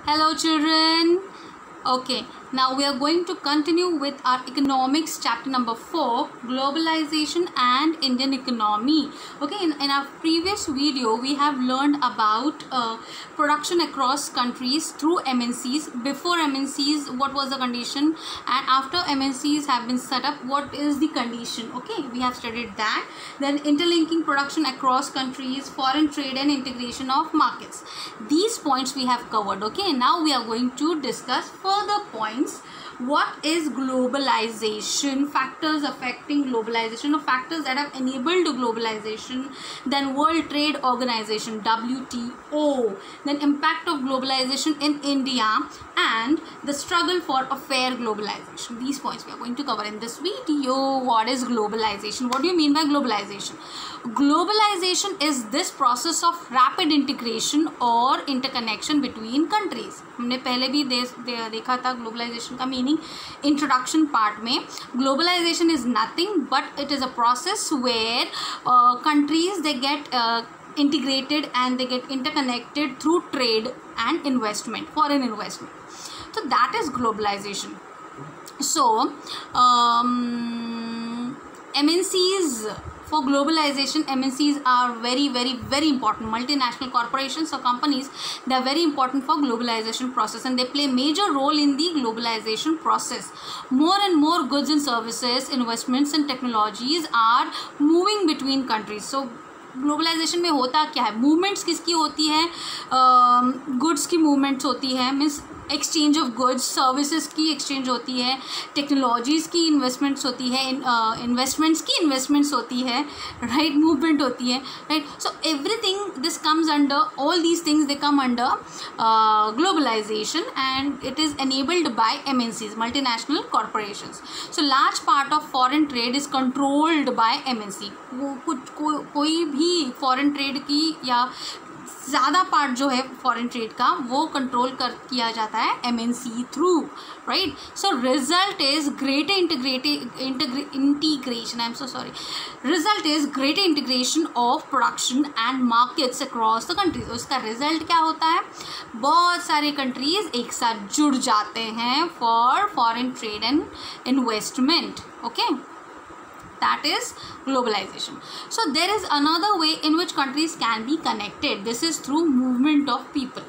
Hello children. Okay, now we are going to continue with our economics chapter number 4, globalization and Indian economy. Okay, in our previous video we have learned about production across countries through MNCs. Before MNCs, what was the condition, and after MNCs have been set up, what is the condition? Okay, we have studied that. Then interlinking production across countries, foreign trade and integration of markets. These points we have covered. Okay, now we are going to discuss further points. What is globalization? Factors affecting globalization, or factors that have enabled globalization. Then World Trade Organization, WTO. Then impact of globalization in India and the struggle for a fair globalization. These points we are going to cover in this video. What is globalization? What do you mean by globalization? Globalization is this process of rapid integration or interconnection between countries. हमने पहले भी देखा था globalization का meaning introduction part में. Globalization is nothing but it is a process where countries they get integrated and they get interconnected through trade and investment, foreign investment. So that is globalization. So MNCs, for globalization, MNCs are very important. Multinational corporations or companies, they are very important for globalization process, and they play major role in the globalization process. More and more goods and services, investments and technologies are moving between countries. So globalisation में होता क्या है? Movements किसकी होती है? Goods की movements होती है, means exchange of goods, services की एक्सचेंज होती है, टेक्नोलॉजीज़ की इन्वेस्टमेंट्स होती है, इन्वेस्टमेंट्स की इन्वेस्टमेंट्स होती है, राइट, मूवमेंट होती है, right. So everything this comes under, all these things they come under globalization, and it is enabled by MNCs, multinational corporations. So large part of foreign trade is controlled by MNC. कोई भी foreign trade की या ज़्यादा part जो है foreign trade का वो control किया जाता है MNC through, right. So result is greater integration, I am so sorry, result is greater integration of production and markets across the countries. उसका रिजल्ट क्या होता है? बहुत सारे कंट्रीज एक साथ जुड़ जाते हैं for foreign trade and investment. Okay, that is globalization. So there is another way in which countries can be connected. This is through movement of people.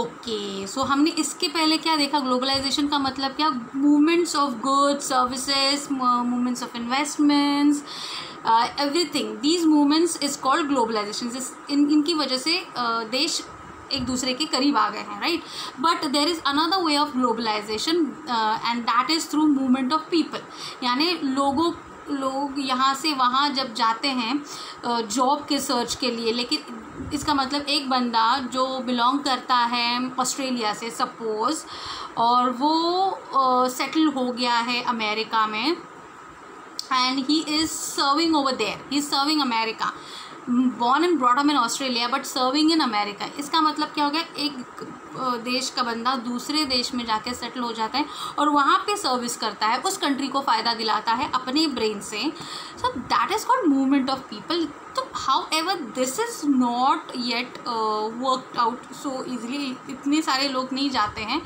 Okay, so हमने इसके पहले क्या देखा? ग्लोबलाइजेशन का मतलब क्या? Movements of goods, services, movements of investments, everything. These movements is called globalisation. इनकी वजह से देश एक दूसरे के करीब आ गए हैं, right. But there is another way of globalisation and that is through movement of people. यानी लोग यहाँ से वहाँ जब जाते हैं जॉब के सर्च के लिए, लेकिन इसका मतलब एक बंदा जो बिलोंग करता है ऑस्ट्रेलिया से सपोज़, और वो सेटल हो गया है अमेरिका में, and he is serving over there, he is serving America, born and brought up in Australia but serving in America. इसका मतलब क्या हो गया? एक देश का बंदा दूसरे देश में जाके सेटल हो जाता है और वहाँ पे सर्विस करता है, उस कंट्री को फ़ायदा दिलाता है अपने ब्रेन से. So that is called movement of people. तो however this is not yet worked out so easily. इतने सारे लोग नहीं जाते हैं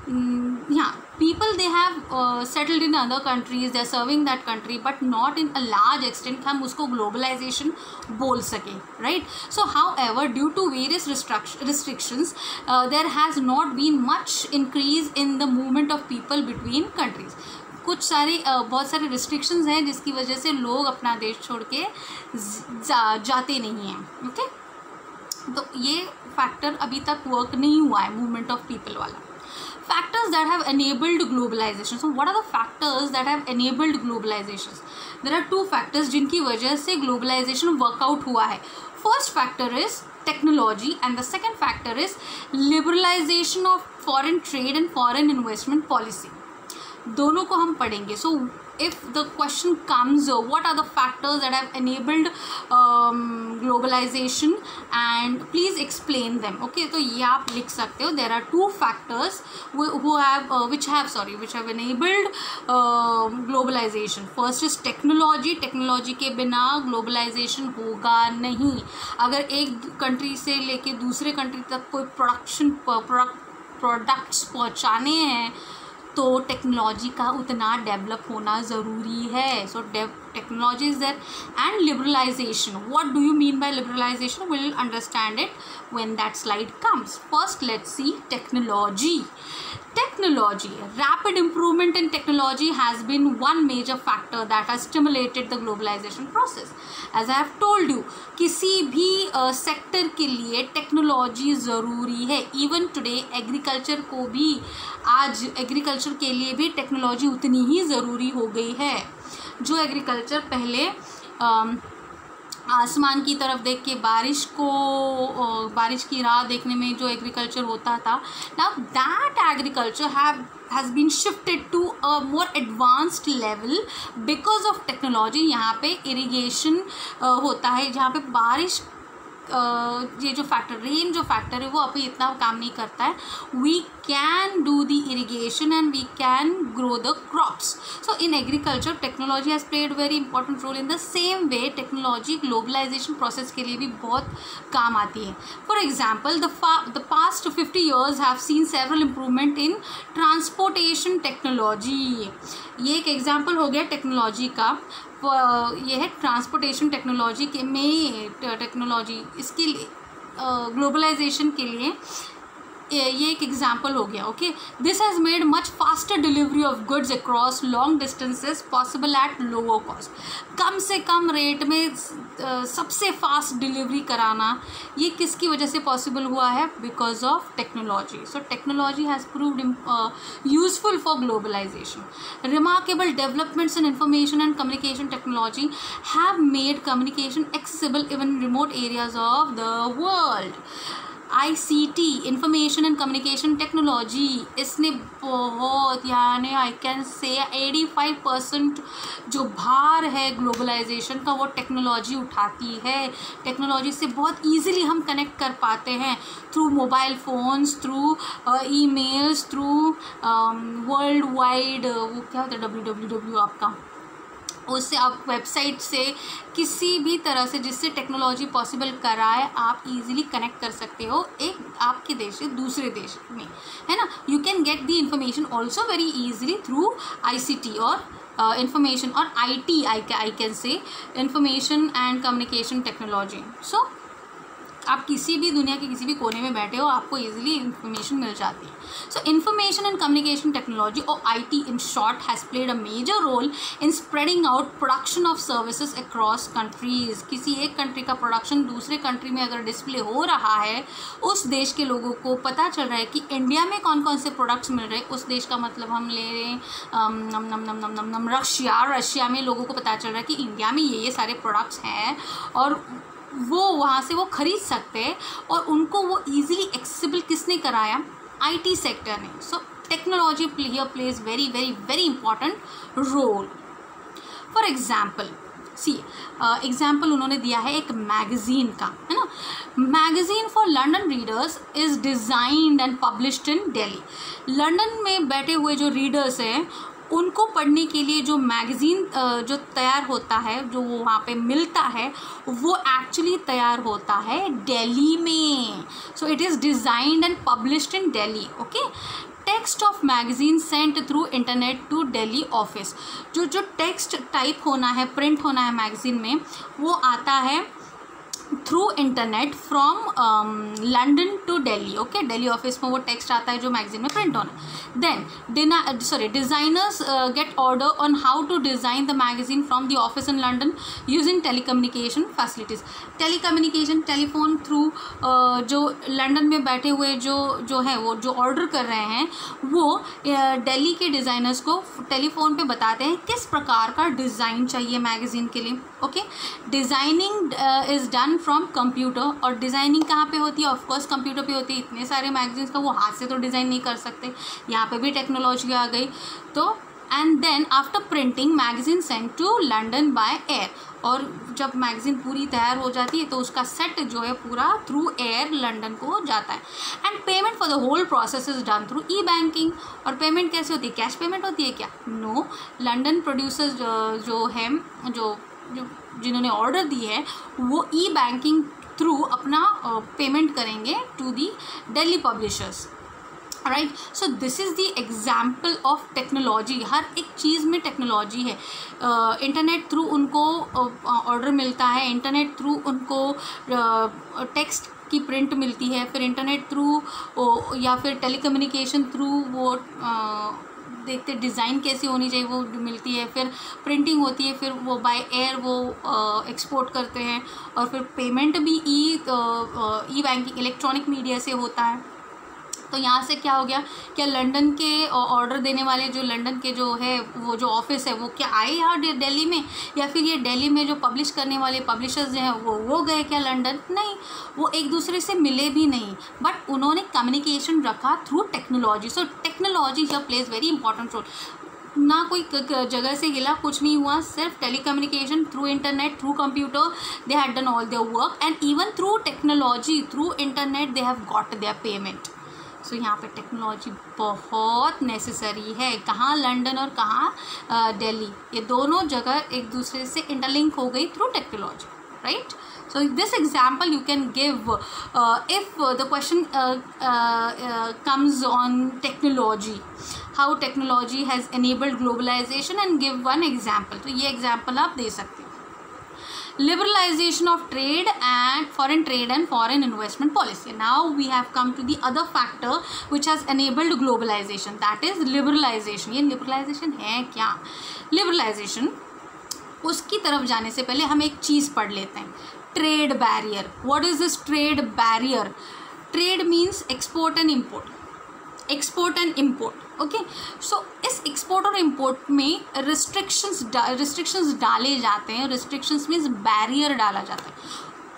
यहाँ. People they have settled in other countries, they are serving that country but not in a large extent हम उसको globalization बोल सके, right. So however, due to various restrictions there has not been much increase in the movement of people between countries. बहुत सारे restrictions हैं जिसकी वजह से लोग अपना देश छोड़ के जाते नहीं हैं. ओके, तो ये फैक्टर अभी तक वर्क नहीं हुआ है मूवमेंट ऑफ पीपल वाला. Factors that have enabled globalization. So what are the factors that have enabled globalization? There are two factors जिनकी वजह से globalization workout हुआ है. First factor is technology and the second factor is liberalization of foreign trade and foreign investment policy. दोनों को हम पढ़ेंगे. So if the question comes, what are the factors that have enabled globalization and please explain them. Okay, तो ये आप लिख सकते हो. There are two factors which have enabled globalization. First is technology. Technology के बिना ग्लोबलाइजेशन होगा नहीं. अगर एक कंट्री से लेके दूसरे कंट्री तक कोई प्रोडक्ट प्रोडक्ट्स पहुंचाने हैं तो टेक्नोलॉजी का उतना डेवलप होना ज़रूरी है. सो technology is there. And liberalization, what do you mean by liberalization? We'll understand it when that slide comes. First let's see technology. Rapid improvement in technology has been one major factor that has stimulated the globalization process. As I have told you, किसी भी sector के लिए technology ज़रूरी है. Even today agriculture को भी, आज agriculture के लिए भी टेक्नोलॉजी उतनी ही ज़रूरी हो गई है. जो एग्रीकल्चर पहले आसमान की तरफ देख के बारिश की राह देखने में जो एग्रीकल्चर होता था, now that agriculture has been shifted to a more advanced level because of technology. यहाँ पे इरिगेशन होता है, जहाँ पे बारिश ये जो फैक्टर, रेन जो फैक्टर है वो अभी इतना काम नहीं करता है. We can do the irrigation and we can grow the crops. So in agriculture technology has played very important role. In the same way technology globalisation process के लिए भी बहुत काम आती है. For example the past 50 years have seen several improvement in transportation technology. ये एक example हो गया टेक्नोलॉजी का. ये है ट्रांसपोर्टेशन टेक्नोलॉजी के में टेक्नोलॉजी इसके लिए ग्लोबलाइजेशन के लिए ये एक एग्जाम्पल हो गया. Okay, this has made much faster delivery of goods across long distances possible at lower cost. कम से कम रेट में सबसे फास्ट डिलीवरी कराना, ये किसकी वजह से पॉसिबल हुआ है? Because of technology. So technology has proved useful for globalisation. Remarkable developments in information and communication technology have made communication accessible even in remote areas of the world. ICT, information and communication technology, इसने बहुत, यानी आई can से 85% जो भार है globalisation का वो technology उठाती है. टेक्नोलॉजी से बहुत इजीली हम कनेक्ट कर पाते हैं through mobile phones, through emails, through world wide, वो क्या होता है www आपका, उससे आप वेबसाइट से किसी भी तरह से जिससे टेक्नोलॉजी पॉसिबल कराए आप इजीली कनेक्ट कर सकते हो एक आपके देश से दूसरे देश में, है ना. You can get the information also very easily through ICT और इंफॉर्मेशन और IT, I can say information and communication technology. So आप किसी भी दुनिया के किसी भी कोने में बैठे हो, आपको इजीली इंफॉर्मेशन मिल जाती है. So information and communication technology और IT in short has played a major role in spreading out production of services across countries. किसी एक कंट्री का प्रोडक्शन दूसरे कंट्री में अगर डिस्प्ले हो रहा है, उस देश के लोगों को पता चल रहा है कि इंडिया में कौन कौन से प्रोडक्ट्स मिल रहे हैं. उस देश का मतलब हम ले रहे हैं रशिया में लोगों को पता चल रहा है कि इंडिया में ये सारे प्रोडक्ट्स हैं और वो वहाँ से वो ख़रीद सकते हैं और उनको वो इजीली एक्सेसिबल किसने कराया? IT सेक्टर ने. So technology here plays very very very important role. For example example उन्होंने दिया है एक मैगज़ीन का, है ना. Magazine for London readers is designed and published in Delhi. London में बैठे हुए जो रीडर्स हैं उनको पढ़ने के लिए जो मैगज़ीन जो तैयार होता है, जो वहाँ पे मिलता है, वो एक्चुअली तैयार होता है दिल्ली में. So it is designed and published in Delhi. Okay, text of magazine sent through internet to Delhi office. जो टेक्स्ट टाइप होना है, प्रिंट होना है मैगज़ीन में, वो आता है through internet from London to Delhi. Okay, Delhi office में वो टेक्स्ट आता है जो मैगजीन में प्रिंट होना. Then designers get order on how to design the magazine from the office in London using telecommunication facilities. Telecommunication, telephone through जो London में बैठे हुए जो है वो जो ऑर्डर कर रहे हैं वो दिल्ली के डिज़ाइनर्स को टेलीफोन पे बताते हैं किस प्रकार का डिज़ाइन चाहिए मैगज़ीन के लिए. Okay, designing is done from computer. और डिज़ाइनिंग कहाँ पे होती है? ऑफकोर्स कंप्यूटर पे होती है. इतने सारे मैगजीन्स का वो हाथ से तो डिज़ाइन नहीं कर सकते, यहाँ पे भी टेक्नोलॉजी आ गई. तो and then after printing magazine send to London by air. और जब मैगज़ीन पूरी तैयार हो जाती है तो उसका सेट जो है पूरा थ्रू एयर लंदन को जाता है. And payment for the whole process is done through e banking. और पेमेंट कैसे होती है? कैश पेमेंट होती है क्या? नो. लंदन प्रोड्यूसर्स जो है जिन्होंने ऑर्डर दी है वो ई-बैंकिंग थ्रू अपना पेमेंट करेंगे to the Delhi publishers. Right. So this is the example of technology. हर एक चीज़ में टेक्नोलॉजी है। इंटरनेट थ्रू उनको ऑर्डर मिलता है, इंटरनेट थ्रू उनको टेक्स्ट की प्रिंट मिलती है, फिर इंटरनेट थ्रू या फिर टेलीकम्युनिकेशन थ्रू वो देखते डिज़ाइन कैसी होनी चाहिए वो मिलती है, फिर प्रिंटिंग होती है, फिर वो बाय एयर वो एक्सपोर्ट करते हैं, और फिर पेमेंट भी ई बैंकिंग इलेक्ट्रॉनिक मीडिया से होता है। तो यहाँ से क्या हो गया, क्या लंदन के ऑर्डर देने वाले जो लंदन के जो है वो जो ऑफिस है वो क्या आए यहाँ दिल्ली में, या फिर ये दिल्ली में जो पब्लिश करने वाले पब्लिशर्स जो हैं वो गए क्या लंदन? नहीं, वो एक दूसरे से मिले भी नहीं, बट उन्होंने कम्युनिकेशन रखा through technology. So technology here plays very important role. ना कोई जगह से हिला, कुछ नहीं हुआ, सिर्फ telecommunication through internet, through computer they had done all their work, and even through technology, through internet they have got their payment. So यहाँ पे टेक्नोलॉजी बहुत नेसेसरी है। कहाँ? लंदन और कहाँ दिल्ली, ये दोनों जगह एक दूसरे से इंटरलिंक हो गई through technology, right. So this example you can give if the question comes on technology, how technology has enabled globalization, and give one example. तो ये example आप दे सकते हो। Liberalization of trade and foreign investment policy. Now we have come to the other factor which has enabled globalization, that is liberalization. ये liberalization है क्या? Liberalization, उसकी तरफ जाने से पहले हम एक चीज़ पढ़ लेते हैं, trade barrier. What is this trade barrier? Trade means export and import, export and import. Okay, so इस एक्सपोर्ट और इम्पोर्ट में रिस्ट्रिक्शंस डाले जाते हैं। रिस्ट्रिक्शंस मीन्स बैरियर डाला जाता है,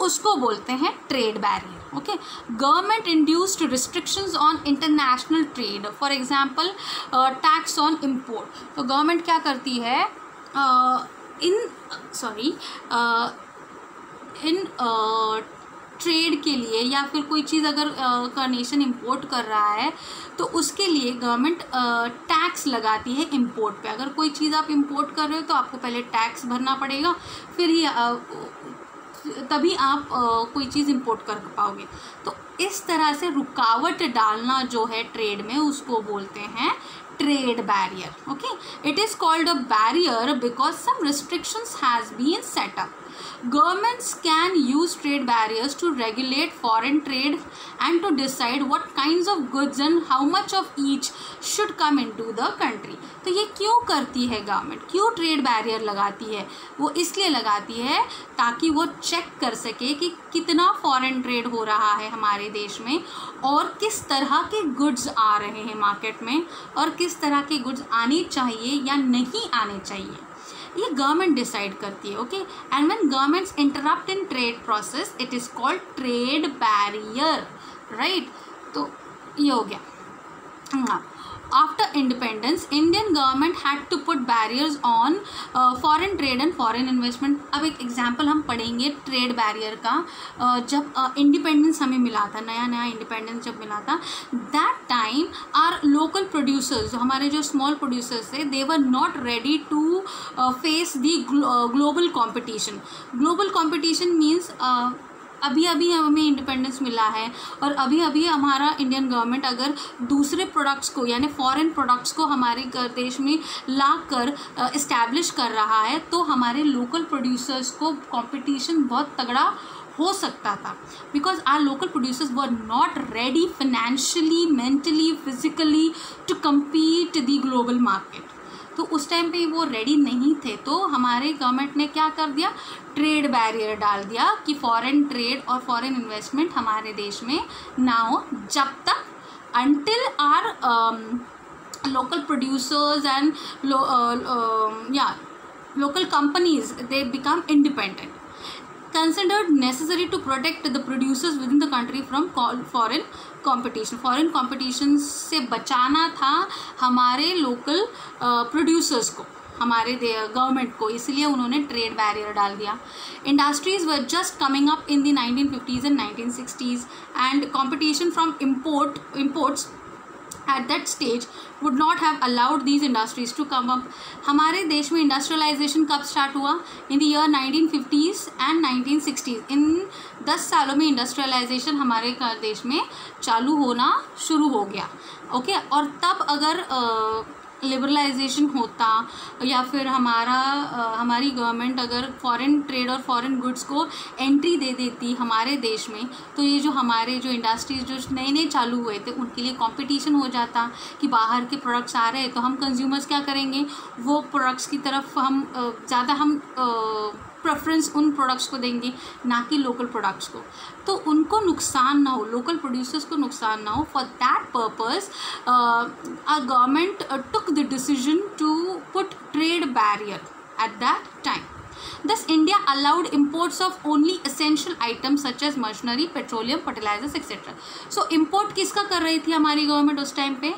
उसको बोलते हैं trade barrier. Okay, government induced restrictions on international trade, for example tax on import. तो गवर्नमेंट क्या करती है, इन ट्रेड के लिए, या फिर कोई चीज़ अगर का नेशन इंपोर्ट कर रहा है तो उसके लिए गवर्नमेंट टैक्स लगाती है इंपोर्ट पे। अगर कोई चीज़ आप इंपोर्ट कर रहे हो तो आपको पहले टैक्स भरना पड़ेगा, फिर ही तभी आप कोई चीज़ इंपोर्ट कर पाओगे। तो इस तरह से रुकावट डालना जो है ट्रेड में, उसको बोलते हैं trade barrier. Okay, it is called a barrier because some restrictions has been set up. Governments can use trade barriers to regulate foreign trade and to decide what kinds of goods and how much of each should come into the country. तो ये क्यों करती है government, क्यों trade barrier लगाती है? वो इसलिए लगाती है ताकि वो चेक कर सके कि कितना फॉरेन ट्रेड हो रहा है हमारे देश में, और किस तरह के गुड्स आ रहे हैं मार्केट में, और किस तरह के गुड्स आने चाहिए या नहीं आने चाहिए, ये गवर्नमेंट डिसाइड करती है। Okay, and when governments interrupt in trade process it is called trade barrier, right. तो ये हो गया। After independence Indian government had to put barriers on foreign trade and foreign investment. अब एक एग्जांपल हम पढ़ेंगे ट्रेड बैरियर का। जब इंडिपेंडेंस हमें मिला था, नया नया इंडिपेंडेंस जब मिला था, that time our local producers, हमारे जो स्मॉल प्रोड्यूसर्स थे, they were not ready to face the global competition. Global competition means अभी अभी हमें इंडिपेंडेंस मिला है, और अभी अभी हमारा इंडियन गवर्नमेंट अगर दूसरे प्रोडक्ट्स को, यानी फॉरेन प्रोडक्ट्स को हमारे देश में ला कर इस्टेब्लिश कर रहा है, तो हमारे लोकल प्रोड्यूसर्स को कंपटीशन बहुत तगड़ा हो सकता था, because our local producers were not ready financially, mentally, physically to compete the global market. तो उस टाइम पे वो रेडी नहीं थे, तो हमारे गवर्नमेंट ने क्या कर दिया, ट्रेड बैरियर डाल दिया कि फॉरेन ट्रेड और फॉरेन इन्वेस्टमेंट हमारे देश में ना हो, जब तक until our local producers and local companies they become independent, considered necessary to protect the producers within the country from foreign competition. Foreign competition से बचाना था हमारे लोकल प्रोड्यूसर्स को, हमारे गवर्नमेंट को, इसलिए उन्होंने ट्रेड बैरियर डाल दिया. Industries were just coming up in the 1950s and 1960s and competition from imports at that stage would not have allowed these industries to come up. हमारे देश में इंडस्ट्रियलाइजेशन कब स्टार्ट हुआ? In the year 1950s and 1960s. इन 10 सालों में industrialisation हमारे देश में चालू होना शुरू हो गया. ओके और तब अगर लिबरलाइजेशन होता या फिर हमारी गवर्नमेंट अगर फॉरेन ट्रेड और फॉरेन गुड्स को एंट्री दे देती हमारे देश में, तो ये जो हमारे जो इंडस्ट्रीज जो नए नए चालू हुए थे उनके लिए कंपटीशन हो जाता कि बाहर के प्रोडक्ट्स आ रहे हैं तो हम कंज्यूमर्स क्या करेंगे, वो प्रोडक्ट्स की तरफ हम ज़्यादा हम प्रेफरेंस उन प्रोडक्ट्स को देंगे ना कि लोकल प्रोडक्ट्स को, तो उनको नुकसान ना हो, लोकल प्रोड्यूसर्स को नुकसान ना हो. For that purpose our government took the decision to put trade barrier at that time. Thus, India allowed imports of only essential items such as machinery, petroleum, fertilizers, etc. So, import किसका कर रही थी हमारी government उस time पे?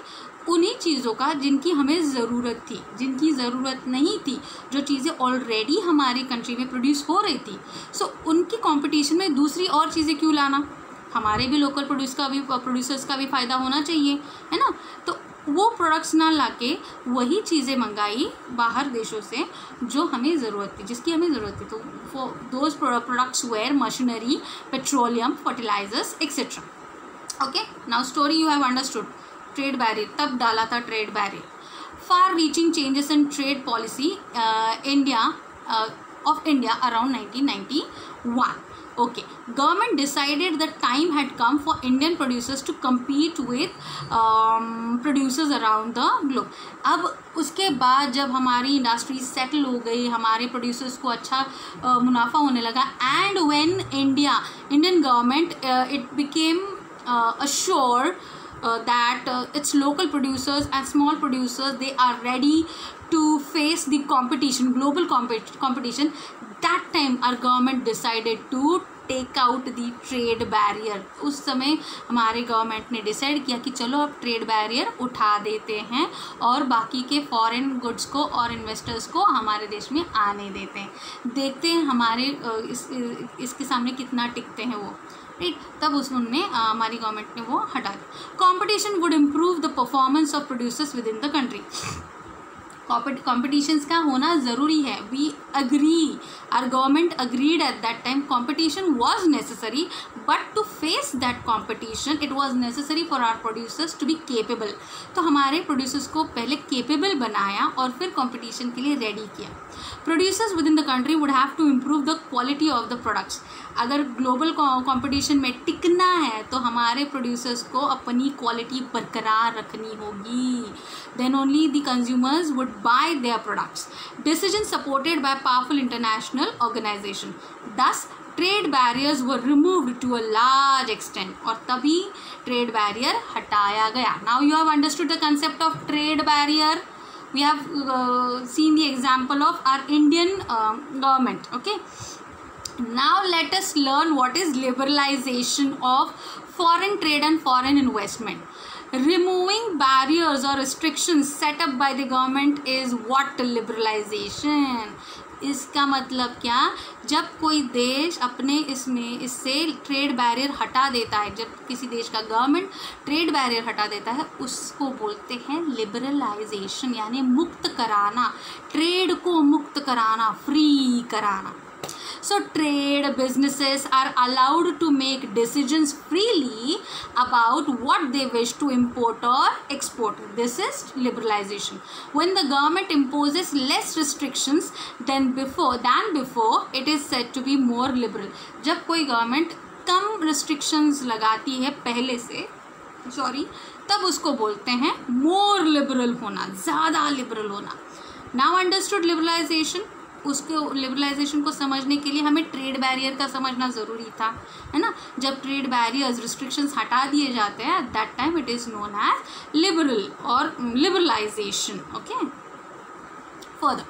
उन्हीं चीज़ों का जिनकी हमें ज़रूरत थी. जिनकी ज़रूरत नहीं थी, जो चीज़ें ऑलरेडी हमारी कंट्री में प्रोड्यूस हो रही थी, सो उनकी कंपटीशन में दूसरी और चीज़ें क्यों लाना? हमारे भी लोकल प्रोड्यूसर्स का भी फ़ायदा होना चाहिए, है ना. तो वो प्रोडक्ट्स ना लाके वही चीज़ें मंगाई बाहर देशों से जो हमें ज़रूरत थी, जिसकी हमें ज़रूरत थी. तो those products where machinery, petroleum, fertilisers etcetera. Okay, now story you have understood. Trade barrier तब डाला था, trade barrier. Far reaching changes in trade policy of India around 1991. Okay, government decided that time had come for Indian producers to compete with producers around the globe. अब उसके बाद जब हमारी industry settle हो गई, हमारे प्रोड्यूसर्स को अच्छा मुनाफा होने लगा, and when Indian government it became assured that its local producers and small producers, they are ready to face the competition, global competition. That time our government decided to take out the trade barrier. उस समय हमारे government ने decide किया कि चलो अब trade barrier उठा देते हैं और बाकी के फॉरेन गुड्स को और इन्वेस्टर्स को हमारे देश में आने देते हैं. देखते हैं हमारे इसके सामने कितना टिकते हैं वो. राइट, तब उसने हमारी गवर्नमेंट ने वो हटा दिया. Competition would improve the performance of producers within the country. Competitions का होना ज़रूरी है. We agree, our government agreed at that time competition was necessary, but to face that competition it was necessary for our producers to be capable. तो हमारे producers को पहले capable बनाया और फिर कॉम्पिटिशन के लिए रेडी किया. Producers within the country would have to improve the quality of the products. अगर ग्लोबल कंपटीशन में टिकना है तो हमारे प्रोड्यूसर्स को अपनी क्वालिटी बरकरार रखनी होगी. Then only the consumers would buy their products. Decision supported by powerful international organisation. These trade barriers were removed to a large extent. और तभी ट्रेड बैरियर हटाया गया. Now you have understood the concept of trade barrier. We have seen the example of our Indian government. Okay, now let us learn what is liberalization of foreign trade and foreign investment. Removing barriers or restrictions set up by the government is what liberalization. इसका मतलब क्या? जब कोई देश अपने इससे trade barrier हटा देता है, जब किसी देश का गवर्नमेंट ट्रेड बैरियर हटा देता है, उसको बोलते हैं लिबरलाइजेशन, यानी मुक्त कराना, ट्रेड को मुक्त कराना, फ्री कराना. So trade businesses are allowed to make decisions freely about what they wish to import or export. This is liberalization. When the government imposes less restrictions than before, it is said to be more liberal. जब कोई government कम restrictions लगाती है पहले से, तब उसको बोलते हैं more liberal होना, ज़्यादा liberal होना. Now understood liberalization. उसको लिबरलाइजेशन को समझने के लिए हमें ट्रेड बैरियर का समझना ज़रूरी था, है ना. जब ट्रेड बैरियर्स रिस्ट्रिक्शंस हटा दिए जाते हैं, at that time it is known as liberal और liberalisation. Okay, further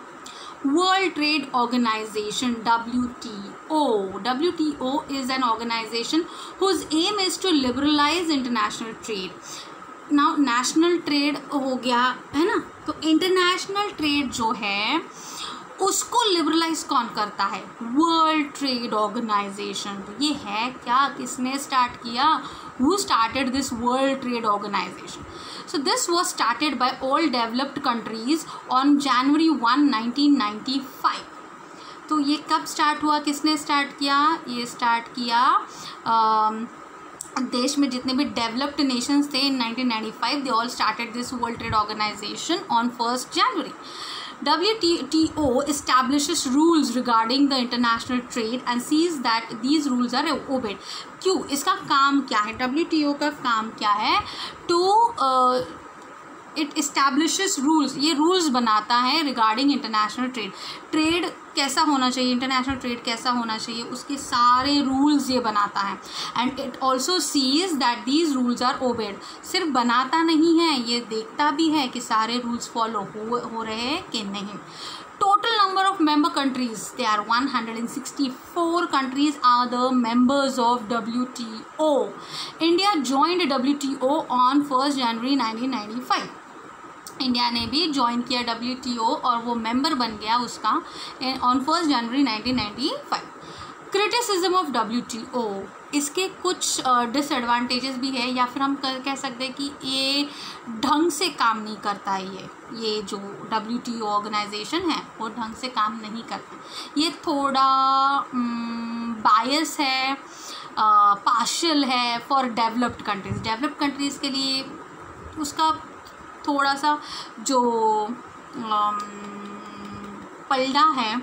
World Trade Organization, WTO. WTO is an organization whose aim is to liberalize international trade. Now national trade हो गया, है ना. तो इंटरनेशनल ट्रेड जो है उसको liberalise कौन करता है? World trade organisation. तो ये है क्या, किसने स्टार्ट किया? who started this World Trade Organization. So this was started by all developed countries on January 1, 1995. तो ये कब स्टार्ट हुआ, किसने स्टार्ट किया? ये स्टार्ट किया देश में जितने भी डेवलप्ड नेशंस थे in 1995, they all started this world trade organisation on 1st January. WTO establishes rules regarding the international trade and sees that these rules are obeyed. क्यों? इसका काम क्या है? WTO का काम क्या है? To इट इस्टेब्लिशेस रूल्स, ये रूल्स बनाता है रिगार्डिंग इंटरनेशनल ट्रेड. ट्रेड कैसा होना चाहिए, इंटरनेशनल ट्रेड कैसा होना चाहिए, उसके सारे रूल्स ये बनाता है. And it also sees that these rules are obeyed. सिर्फ बनाता नहीं है, ये देखता भी है कि सारे रूल्स फॉलो हो रहे हैं कि नहीं. Total number of member countries, they are 164 countries are the members of WTO. India joined WTO on 1st January 1995. India ने भी ज्वाइन किया WTO और वो मेंबर बन गया उसका on 1st January 1995. Criticism of WTO, इसके कुछ डिसएडवांटेजेस भी है, या फिर हम कह सकते हैं कि ये ढंग से काम नहीं करता है. ये जो WTO ऑर्गेनाइजेशन है वो ढंग से काम नहीं करता. ये थोड़ा बायस है, पार्शियल है for developed countries. Developed countries के लिए उसका थोड़ा सा जो पलड़ा है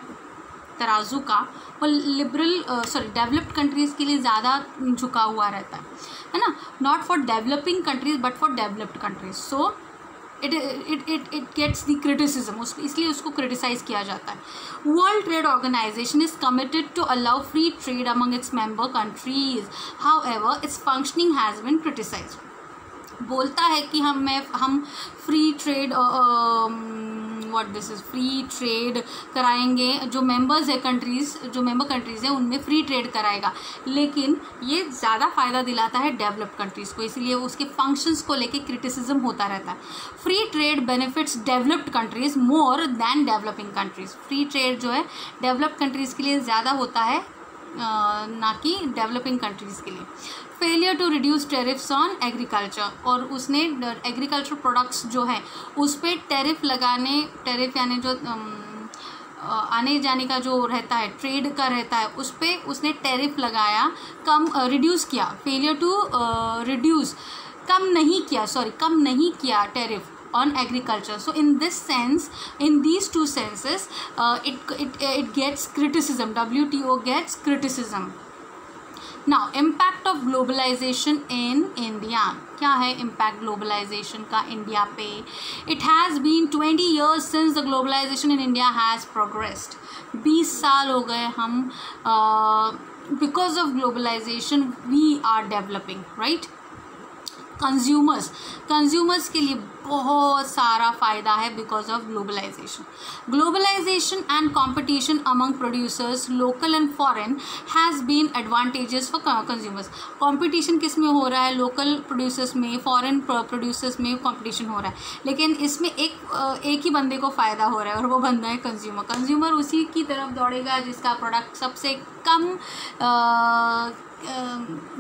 तराजू का, वो डेवलप्ड कंट्रीज़ के लिए ज़्यादा झुका हुआ रहता है ना. Not for developing countries but for developed countries. So it gets the criticism, इसलिए उसको क्रिटिसाइज़ किया जाता है. World trade organisation is committed to allow free trade among its member countries. However its functioning has been criticised. बोलता है कि हम free trade free trade कराएंगे, जो मेंबर्स है कंट्रीज़, जो मेंबर कंट्रीज़ हैं उनमें फ्री ट्रेड कराएगा, लेकिन ये ज़्यादा फ़ायदा दिलाता है डेवलप्ड कंट्रीज़ को, इसलिए उसके फंक्शंस को लेके क्रिटिसिज्म होता रहता है. Free trade benefits developed countries more than developing countries. Free trade जो है डेवलप्ड कंट्रीज़ के लिए ज़्यादा होता है, ना कि डेवलपिंग कंट्रीज़ के लिए. Failure to reduce tariffs on agriculture, और उसने एग्रीकल्चर प्रोडक्ट्स जो है उस पर टेरिफ यानी जो आने जाने का जो रहता है, ट्रेड का रहता है, उस पर उसने टेरिफ लगाया, रिड्यूस किया. फेलियर टू रिड्यूस, कम नहीं किया tariff on agriculture. So in this sense, in these two senses, it gets criticism. WTO gets criticism. Now, impact of globalization in India. क्या है impact globalization का इंडिया पे? It has been 20 years since the globalization in India has progressed. 20 साल हो गए हम because of globalization we are developing, right? Consumers के लिए बहुत सारा फ़ायदा है because of globalisation and competition among producers local and foreign has been advantages for consumers. Competition किस में हो रहा है? लोकल प्रोड्यूसर्स में, फॉरेन प्रोड्यूसर्स में कंपटीशन हो रहा है, लेकिन इसमें एक ही बंदे को फ़ायदा हो रहा है और वो बंदा है कंज्यूमर उसी की तरफ दौड़ेगा जिसका प्रोडक्ट सबसे कम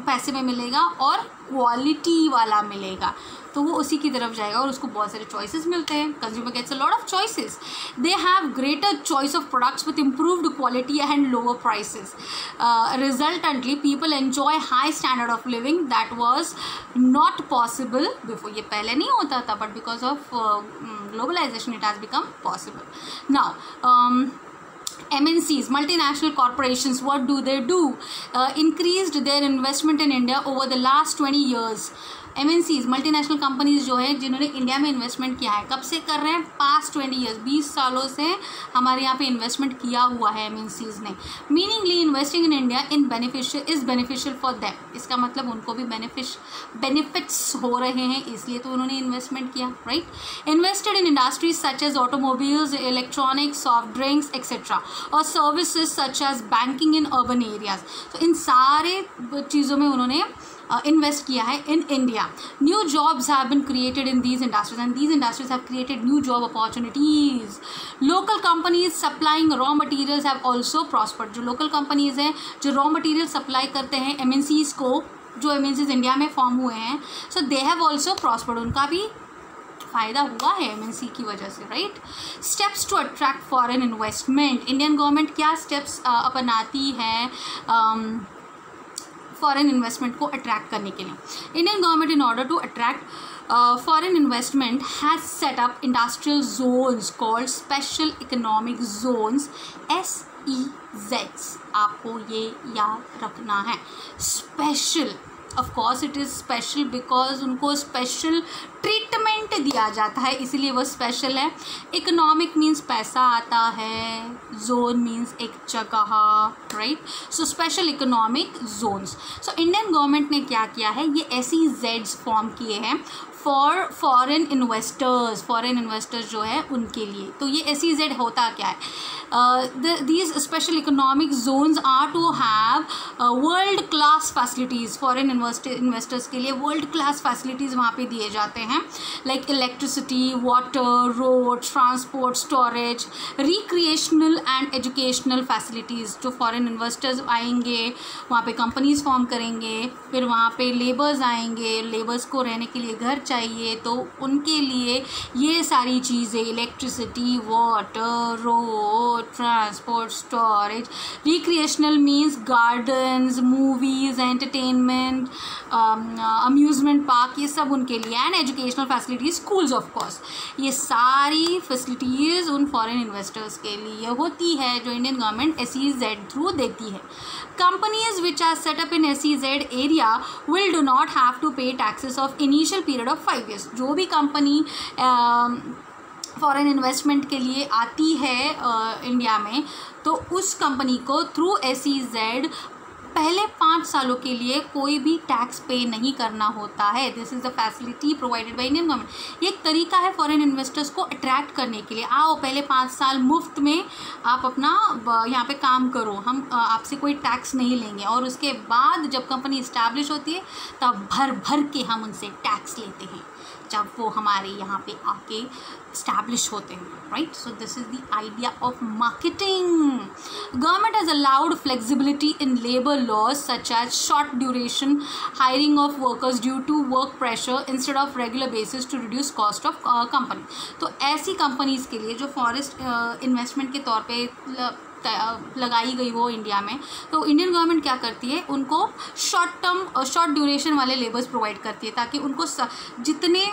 पैसे में मिलेगा और क्वालिटी वाला मिलेगा, तो वो उसी की तरफ जाएगा और उसको बहुत सारे चॉइसेस मिलते हैं. Consumer gets a lot of choices. They have greater choice of products with improved quality and lower prices. Resultantly people enjoy high standard of living that was not possible before. ये पहले नहीं होता था, but because of globalization it has become possible. Now MNCs, multinational corporations, what do? Increased their investment in India over the last 20 years. MNCs, multinational companies जो है जिन्होंने India में investment किया है, कब से कर रहे हैं? पास्ट 20 ईयर्स, 20 सालों से हमारे यहाँ पे इन्वेस्टमेंट किया हुआ है MNCs ने. Meaningly investing in India is beneficial for them. इसका मतलब उनको भी बेनिफिट्स हो रहे हैं, इसलिए तो उन्होंने इन्वेस्टमेंट किया, right. Invested in industries such as automobiles, electronics, soft drinks etcetera, और services such as banking in urban areas. तो इन सारे चीज़ों में उन्होंने invest किया है in India. New jobs have been created in these industries and these industries have created new job opportunities. Local companies supplying raw materials have also prospered. जो local companies हैं जो raw material supply करते हैं MNCs को, जो MNCs India में form हुए हैं, so they have also prospered, उनका भी फ़ायदा हुआ है एमएनसी की वजह से, right. Steps to attract foreign investment, Indian government क्या स्टेप्स अपनाती है फॉरेन इन्वेस्टमेंट को अट्रैक्ट करने के लिए। Indian government in order to attract foreign investment has set up industrial zones called special economic zones, SEZs, आपको ये याद रखना है। Special, of course it is special because उनको स्पेशल ट्रीटमेंट दिया जाता है, इसलिए वो स्पेशल है। इकोनॉमिक मीन्स पैसा आता है, जोन मीन्स एक जगह, right. So special economic Jones. So Indian government ने क्या किया है, ये SEZs फॉर्म किए हैं for foreign investors, foreign investors जो है उनके लिए। तो ये SEZ होता क्या है, these special economic zones are to have world class facilities, foreign investors के लिए वर्ल्ड क्लास फैसिलिटीज़ वहाँ पे दिए जाते हैं, like electricity, water, road, transport, storage, recreational and educational facilities. जो फॉरेन इन्वेस्टर्स आएंगे वहाँ पे कंपनीज फॉर्म करेंगे, फिर वहाँ पे लेबर्स आएंगे, लेबर्स को रहने के लिए घर चाहिए, तो उनके लिए ये सारी चीज़ें, electricity, water, road, transport, storage, recreational means gardens, movies, entertainment, amusement park, ये सब उनके लिए, and educational facilities, schools of course, ये सारी फैसिलिटीज़ उन फॉरेन इन्वेस्टर्स के लिए होती है जो इंडियन गवर्नमेंट SEZ थ्रू देती है। Companies which are set up in SEZ area will do not have to pay taxes of initial period of 5 years। जो भी कंपनी फॉरेन इन्वेस्टमेंट के लिए आती है इंडिया में, तो उस कंपनी को थ्रू SEZ पहले 5 सालों के लिए कोई भी टैक्स पे नहीं करना होता है। This is the facility provided by Indian government. ये एक तरीका है फॉरेन इन्वेस्टर्स को अट्रैक्ट करने के लिए, आओ पहले 5 साल मुफ्त में आप अपना यहाँ पे काम करो, हम आपसे कोई टैक्स नहीं लेंगे, और उसके बाद जब कंपनी इस्टेब्लिश होती है तब भर भर के हम उनसे टैक्स लेते हैं जब वो हमारे यहाँ पे आके establish होते हैं, right? So this is the idea of marketing. Government has allowed flexibility in labor laws such as short duration hiring of workers due to work pressure instead of regular basis to reduce cost of company. तो ऐसी companies के लिए जो forest investment के तौर पे लगाई गई वो इंडिया में, तो इंडियन गवर्नमेंट क्या करती है, उनको शॉर्ट ड्यूरेशन वाले लेबर्स प्रोवाइड करती है, ताकि उनको जितने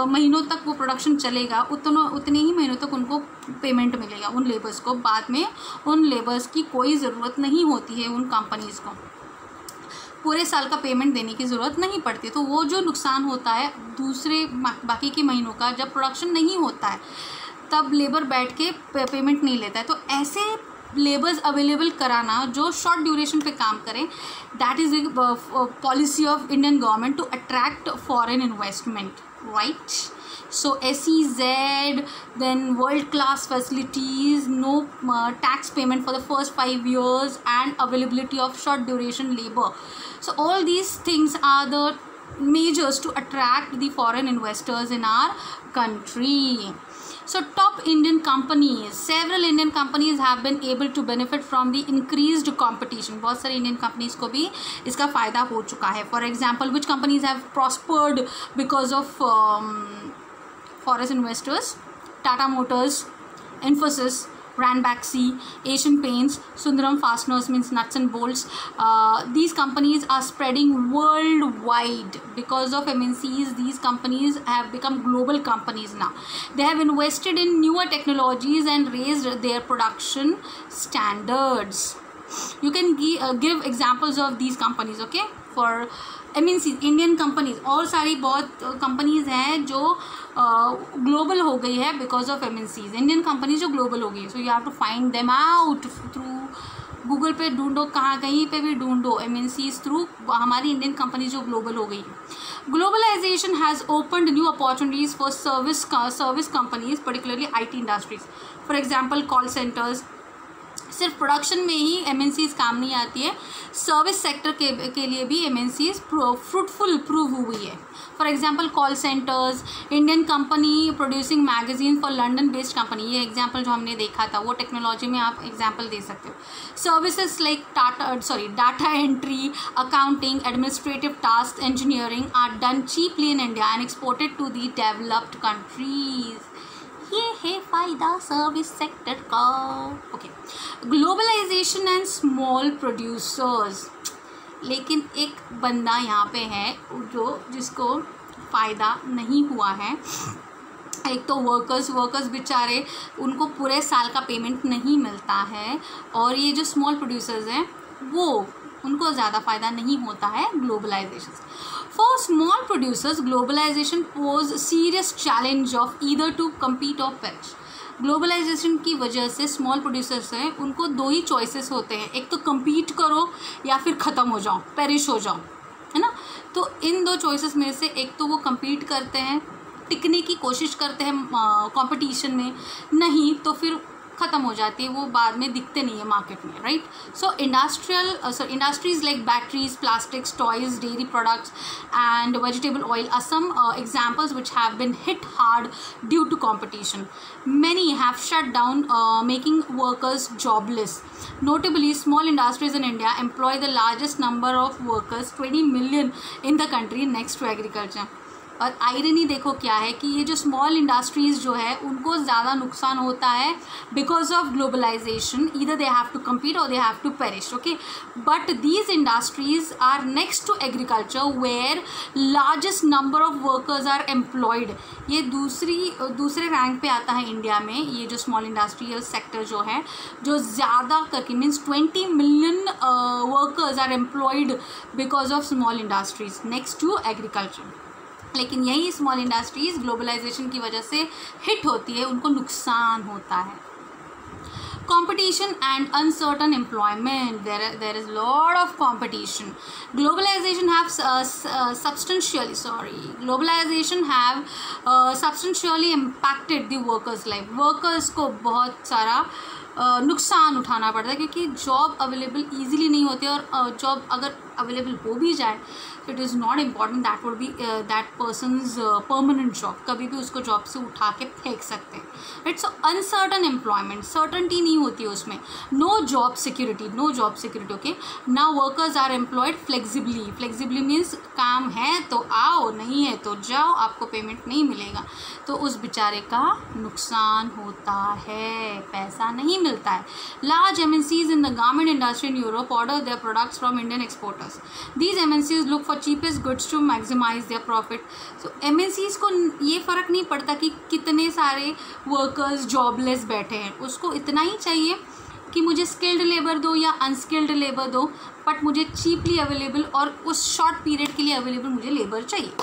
महीनों तक वो प्रोडक्शन चलेगा उतने ही महीनों तक उनको पेमेंट मिलेगा उन लेबर्स को। बाद में उन लेबर्स की कोई ज़रूरत नहीं होती है, उन कंपनीज़ को पूरे साल का पेमेंट देने की ज़रूरत नहीं पड़ती। तो वो जो नुकसान होता है दूसरे बाकी के महीनों का, जब प्रोडक्शन नहीं होता है तब लेबर बैठ के पेमेंट नहीं लेता है, तो ऐसे लेबर्स अवेलेबल कराना जो शॉर्ट ड्यूरेशन पे काम करें, that is policy of Indian government to attract foreign investment, right. So SEZ, then world class facilities, no tax payment for the first 5 years, and availability of short duration labor. So all these things are the measures to attract the foreign investors in our country. So top Indian companies, several Indian companies have been able to benefit from the increased competition. बहुत सारे Indian companies को भी इसका फ़ायदा हो चुका है. For example, which companies have prospered because of foreign investors? Tata Motors, Infosys, Ranbaxy, Asian Paints, Sundaram Fasteners means nuts and bolts. These companies are spreading worldwide because of MNCs. These companies have become global companies now. They have invested in newer technologies and raised their production standards. You can give examples of these companies, okay? For MNCs, Indian companies, और सारी बहुत companies हैं जो global हो गई है because of MNCs, Indian companies जो global हो गई है। So you have to find them out through Google पे ढूंढो, कहाँ कहीं पे भी ढूंढो MNCs थ्रू हमारी इंडियन कंपनीज जो ग्लोबल हो गई है। Globalization has opened new opportunities for service companies, particularly IT industries, for example call centres, सिर्फ प्रोडक्शन में ही एमएनसीज काम नहीं आती है, सर्विस सेक्टर के लिए भी एमएनसीज फ्रूटफुल प्रूव हुई है। For example call centres, Indian company producing magazine for London based company, ये एग्जांपल जो हमने देखा था वो टेक्नोलॉजी में आप एग्जांपल दे सकते हो। Services like data entry, accounting, administrative task, engineering are done cheaply in India and exported to the developed countries. ये है फ़ायदा सर्विस सेक्टर का। Okay, globalization and small producers, लेकिन एक बंदा यहाँ पे है जिसको फ़ायदा नहीं हुआ है। एक तो वर्कर्स बेचारे, उनको पूरे साल का पेमेंट नहीं मिलता है, और ये जो स्मॉल प्रोड्यूसर्स हैं वो उनको ज़्यादा फ़ायदा नहीं होता है ग्लोबलाइजेशन से। For small producers globalization pose serious challenge of either to compete और पेरिश। ग्लोबलाइजेशन की वजह से स्मॉल प्रोड्यूसर्स हैं, उनको दो ही चॉइसेस होते हैं, एक तो कम्पीट करो या फिर ख़त्म हो जाओ, पेरिश हो जाओ, है ना। तो इन दो चॉइसेस में से एक तो वो कम्पीट करते हैं, टिकने की कोशिश करते हैं कंपटीशन में, नहीं तो फिर ख़त्म हो जाती है, वो बाद में दिखते नहीं है मार्केट में, right. So industries like batteries, plastics, toys, dairy products and vegetable oil are some examples which have been hit hard due to competition. Many have shut down, making workers jobless. Notably, small industries in India employ the largest number of workers, 20 million in the country next to agriculture. और irony देखो क्या है कि ये जो small industries जो है उनको ज़्यादा नुकसान होता है because of globalisation. Either they have to compete और they have to perish, okay. But these industries are next to agriculture where largest number of workers are employed. ये दूसरे रैंक पे आता है इंडिया में, ये जो स्मॉल इंडस्ट्रियल सेक्टर जो है, जो ज़्यादा करके means 20 million workers are employed because of small industries next to agriculture. लेकिन यही स्मॉल इंडस्ट्रीज़ ग्लोबलाइजेशन की वजह से हिट होती है, उनको नुकसान होता है। Competition and uncertain employment, there is lot of competition. Globalization have substantially impacted the workers' life. Workers को बहुत सारा नुकसान उठाना पड़ता है, क्योंकि जॉब अवेलेबल ईजिली नहीं होती, और जॉब अगर अवेलेबल हो भी जाए it is not important that would be that person's permanent job, कभी भी उसको जॉब से उठा के फेंक सकते हैं, right. So uncertain employment, certainty नहीं होती है उसमें, no job security, okay. Now workers are employed flexibly means काम है तो आओ, नहीं है तो जाओ, आपको पेमेंट नहीं मिलेगा, तो उस बेचारे का नुकसान होता है, पैसा नहीं मिलता है। Large MNCs in the garment industry in Europe order their products from Indian exporters. These MNCs look for cheapest goods to maximize their profit. So MNCs को ये फ़र्क नहीं पड़ता कि कितने सारे वर्कर्स जॉबलेस बैठे हैं, उसको इतना ही चाहिए कि मुझे स्किल्ड लेबर दो या अनस्किल्ड लेबर दो, बट मुझे चीपली अवेलेबल और उस शॉर्ट पीरियड के लिए अवेलेबल मुझे लेबर चाहिए।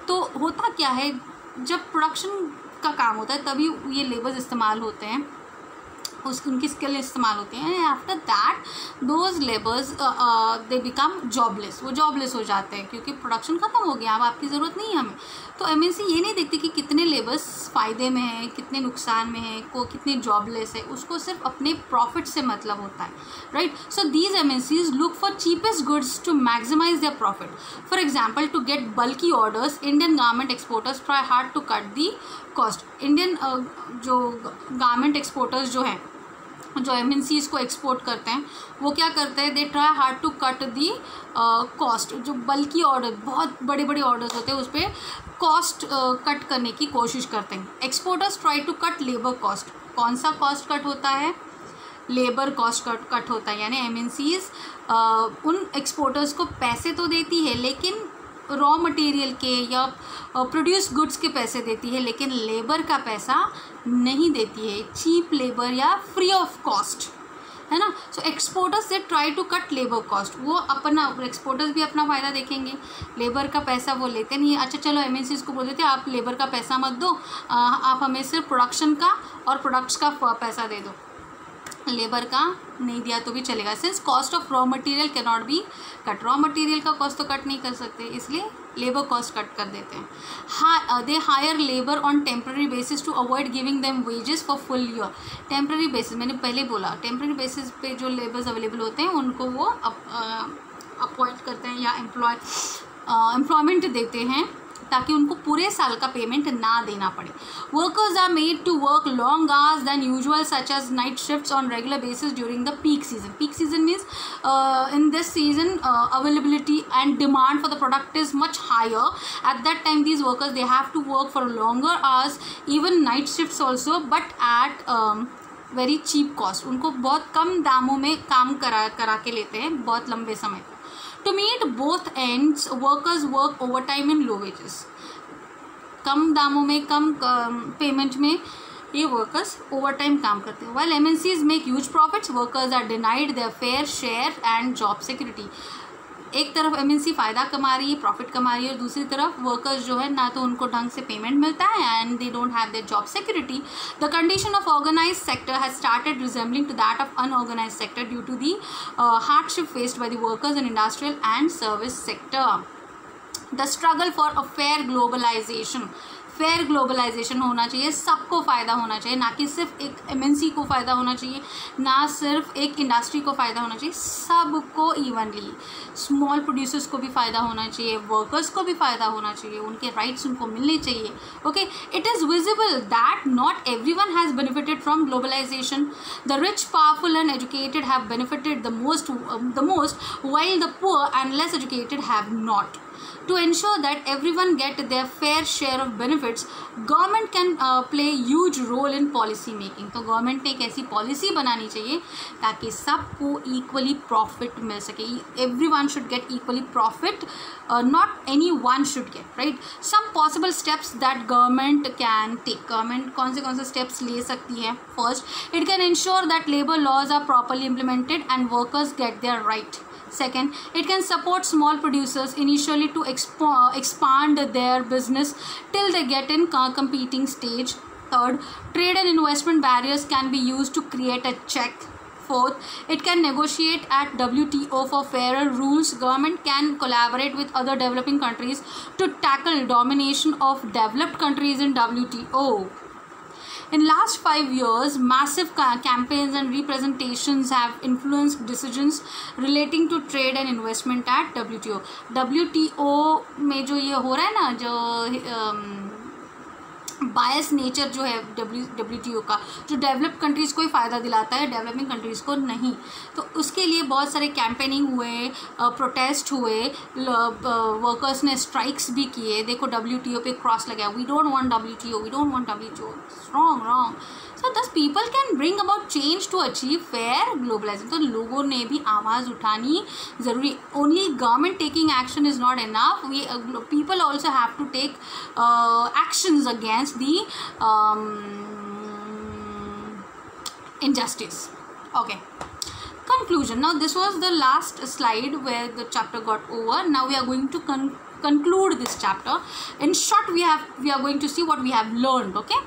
तो होता क्या है, जब प्रोडक्शन का काम होता है तभी ये लेबर्स इस्तेमाल होते हैं, उनकी स्किल इस्तेमाल होती हैं। After that those labours they become jobless, वो जॉबलेस हो जाते हैं क्योंकि प्रोडक्शन ख़त्म हो गया, अब आपकी ज़रूरत नहीं है हमें। तो MNC ये नहीं देखती कि कितने लेबर्स फ़ायदे में हैं, कितने नुकसान में हैं, कितने जॉबलेस है, उसको सिर्फ अपने प्रॉफिट से मतलब होता है, right. So these MNCs look for cheapest goods to maximise their profit. For example, to get bulk orders Indian garment exporters try hard to cut the cost. Indian जो गारमेंट एक्सपोर्टर्स जो हैं, जो MNCs को export करते हैं, वो क्या करते हैं, they try hard to cut the cost. जो बल्कि ऑर्डर, बहुत बड़े बड़े ऑर्डर्स होते हैं, उस पर कॉस्ट कट करने की कोशिश करते हैं। Exporters try to cut labour cost. कौन सा कॉस्ट कट होता है, लेबर कॉस्ट कट होता है। यानी MNCs उन एक्सपोर्टर्स को पैसे तो देती है, लेकिन रॉ मटेरियल के या प्रोड्यूस गुड्स के पैसे देती है, लेकिन लेबर का पैसा नहीं देती है, चीप लेबर या फ्री ऑफ कॉस्ट, है ना। सो एक्सपोर्टर्स से try to cut labour cost, वो अपना, एक्सपोर्टर्स भी अपना फ़ायदा देखेंगे, लेबर का पैसा वो लेते नहीं है। अच्छा चलो MNCs को बोल देते हैं आप लेबर का पैसा मत दो, आप हमें सिर्फ प्रोडक्शन का और प्रोडक्ट्स का पैसा दे दो, लेबर का नहीं दिया तो भी चलेगा। Since cost of raw material can not be cut, raw material का कॉस्ट तो कट नहीं कर सकते, इसलिए लेबर कॉस्ट कट कर देते हैं। They hire labour on temporary basis to avoid giving them wages for full year. Temporary basis, मैंने पहले बोला, टेम्प्रेरी बेसिस पे जो लेबर्स अवेलेबल होते हैं उनको वो अपॉइंट करते हैं या एम्प्लॉयमेंट देते हैं ताकि उनको पूरे साल का पेमेंट ना देना पड़े। Workers are made to work long hours than usual such as night shifts on regular basis during the peak season. Peak season means in this season availability and demand for the product is much higher. At that time these workers, they have to work for longer hours, even night shifts also, but at very cheap cost. उनको बहुत कम दामों में काम करा के लेते हैं बहुत लंबे समय। To meet both ends, workers work overtime in low wages. कम दामों में, कम पेमेंट में ये वर्कर्स ओवरटाइम काम करते हैं। While MNCs make huge profits, workers are denied their fair share and job security. एक तरफ MNC फ़ायदा कमा रही है, प्रॉफिट कमा रही है, और दूसरी तरफ वर्कर्स जो है ना तो उनको ढंग से पेमेंट मिलता है and they don't have their job security. The condition of organized sector has started resembling to that of unorganized sector due to the hardship faced by the workers in industrial and service sector. The struggle for a fair globalization, fair globalization होना चाहिए, सबको फ़ायदा होना चाहिए, ना कि सिर्फ एक MNC को फ़ायदा होना चाहिए, ना सिर्फ एक इंडस्ट्री को फ़ायदा होना चाहिए, सबको इवनली। स्मॉल प्रोड्यूसर्स को भी फ़ायदा होना चाहिए, वर्कर्स को भी फ़ायदा होना चाहिए, उनके राइट्स उनको मिलने चाहिए। Okay, it is visible that not everyone has benefited from globalization. The rich, powerful and educated have benefited the most while the poor and less educated have not. To ensure that everyone get their fair share of benefits, government can play huge role in policy making. तो government ने एक ऐसी policy बनानी चाहिए ताकि सबको equally profit मिल सके। Everyone should get equally profit, not anyone should get, right? Some possible steps that government can take. Government कौन से steps ले सकती है? First, it can ensure that labor laws are properly implemented and workers get their right. Second, it can support small producers initially to expand their business till they get in competing stage. Third, trade and investment barriers can be used to create a check. Fourth, it can negotiate at WTO for fairer rules. Government can collaborate with other developing countries to tackle domination of developed countries in WTO. In last 5 years, massive campaigns and representations have influenced decisions relating to trade and investment at WTO. WTO में जो ये हो रहा है ना, जो बायस nature जो है WTO का, जो डेवलप्ड कंट्रीज़ को ही फ़ायदा दिलाता है, डेवलपिंग कंट्रीज़ को नहीं, तो उसके लिए बहुत सारे कैंपेनिंग हुए, प्रोटेस्ट हुए, वर्कर्स ने स्ट्राइक्स भी किए। देखो WTO पे क्रॉस लगा, we don't want WTO, we don't want WTO, wrong. So this people can bring about change to achieve fair globalisation. तो लोगों ने भी आवाज़ उठानी ज़रूरी। Only government taking action is not enough, we people also have to take actions against the injustice. Okay, conclusion. Now this was the last slide where the chapter got over. Now we are going to conclude this chapter. In short, we are going to see what we have learned. Okay,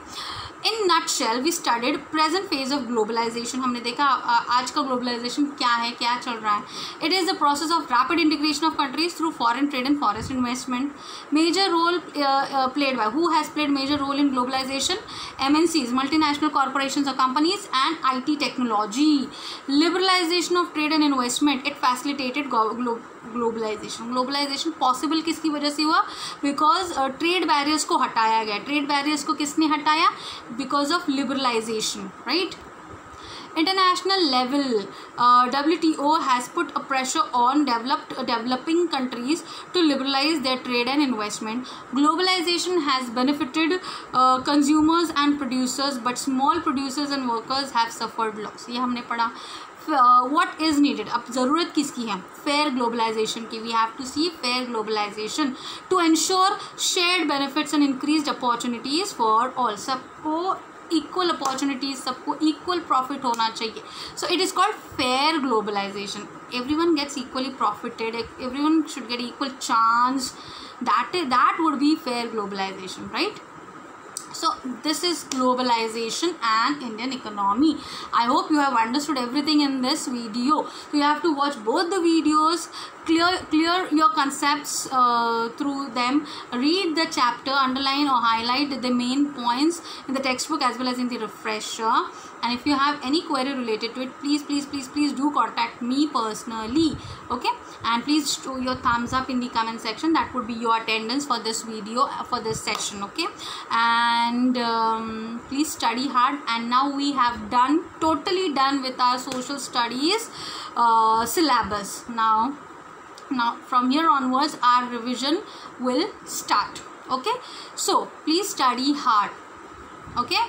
in nutshell, we studied present phase of globalization. हमने देखा आज का globalization क्या है, क्या चल रहा है. It is the process of rapid integration of countries through foreign trade and forest investment. Major role played by, who has played major role in globalization? MNCs, multinational corporations or companies, and IT technology. Liberalization of trade and investment, it facilitated globalization. Globalization possible किसकी वजह से हुआ? Because trade barriers को हटाया गया. Trade barriers को किसने हटाया? Because of liberalization, right. International level, WTO has put a pressure on developing countries to liberalize their trade and investment. Globalization has benefited consumers and producers, but small producers and workers have suffered loss. ये हमने पढ़ा. What is needed? अब ज़रूरत किसकी है? Fair globalization की. We have to see fair globalization to ensure shared benefits and increased opportunities for all. सबको equal opportunities, सबको इक्वल प्रॉफिट होना चाहिए. So it is called fair globalization. Everyone gets equally profited, everyone should get equal chance. that would be fair globalization, right? So this is globalization and Indian economy. I hope you have understood everything in this video. So you have to watch both the videos clear your concepts through them. Read the chapter, underline or highlight the main points in the textbook as well as in the refresher. And if you have any query related to it, please do contact me personally. Okay, and please show your thumbs up in the comment section. That would be your attendance for this video, for this session. Okay, and please study hard. And now we have totally done with our social studies syllabus. Now from here onwards our revision will start. Okay, so please study hard. Okay.